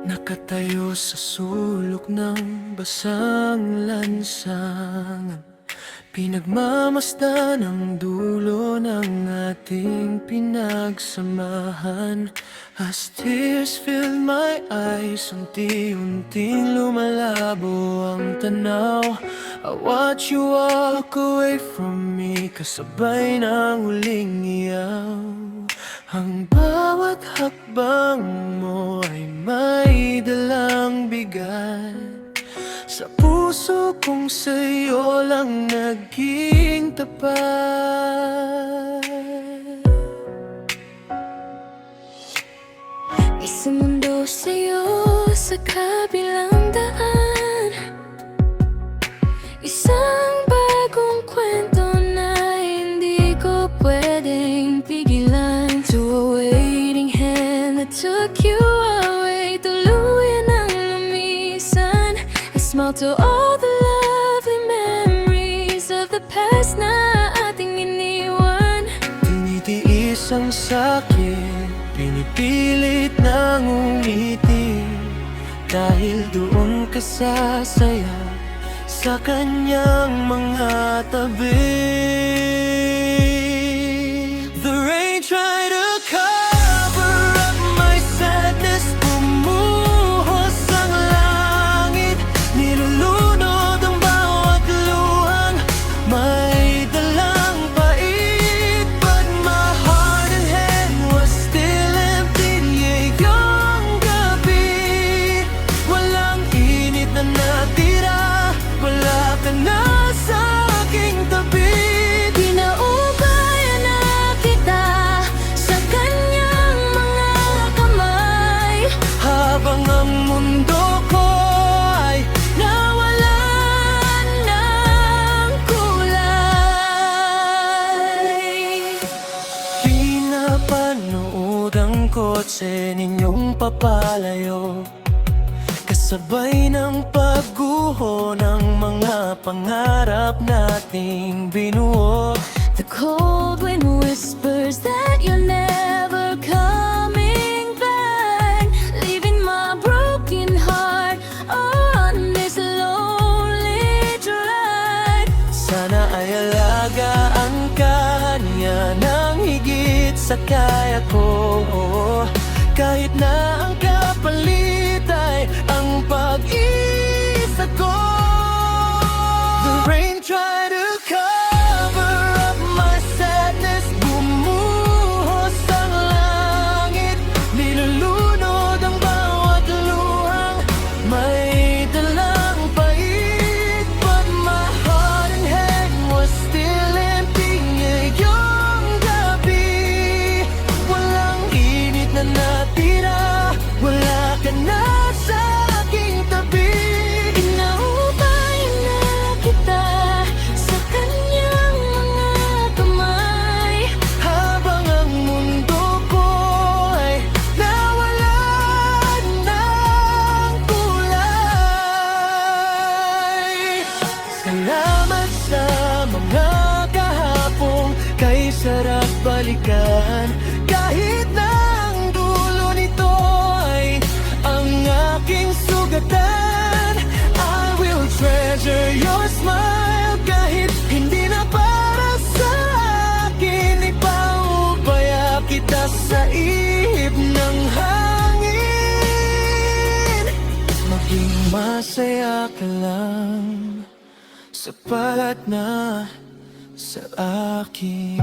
Nakatayo sa sulok ng basang lansangan, pinagmamasdan ang dulo ng ating pinagsamahan. As tears filled my eyes, unti-unting lumalabo ang tanaw. I watch you walk away from me, kasabay ng huling iyaw. Ang bawat hakbang mo ay may dalang bigat. Sa puso kong sa'yo lang naging tapat. Isang mundo sa'yo sa kabilang daan, isang bagong kwento na hindi ko pwedeng pigilan. To a waiting hand that took you away, tuluyan ang lumisan. A smile to all the lovely memories of the past na ating iniwan. Tinitiis ang sakit, pinipilit nang umiti, dahil doon ka sasaya sa kanyang mga tabi. The rain tried to cover up my sadness, bumuhos ang langit, nilulunod ang bawat luhang may dalang pait. But my heart and head was still empty. Ngayong gabi, walang init na natira, wala ka na sa aking tabi. Pinaubayan na kita sa kanyang mga kamay, Habang ang mundo ko ay nawalan ng kulay. Pinapanood ang kotse ninyong papalayo, kasabay ng pagguho ng mga pangarap nating binuo. the cold wind whispers that you're never coming back, leaving my broken heart on this lonely drive. Sana ay alagaan ka niya ng higit sa kaya ko, kahit na ang kapalit ay ang pag-isa ko. The rain tried to cover up my sadness, bumuhos ang langit, nilulunod ang bawat luhang may dalang pait. But my heart and head was still empty. Ngayong gabi, walang init na natira, wala ka na sa aking tabi. Pinaubayan na kita sa kanyang mga kamay, Habang ang mundo ko ay nawalan ng kulay. Salamat sa mga kahapong kay sarap balikan, kahit na ang dulo nito ay ang aking sugatan. I will treasure your smile, kahit hindi na para sa akin. Ipaubaya kita sa ihip ng hangin. Maging masaya ka lang, sapat na sa akin.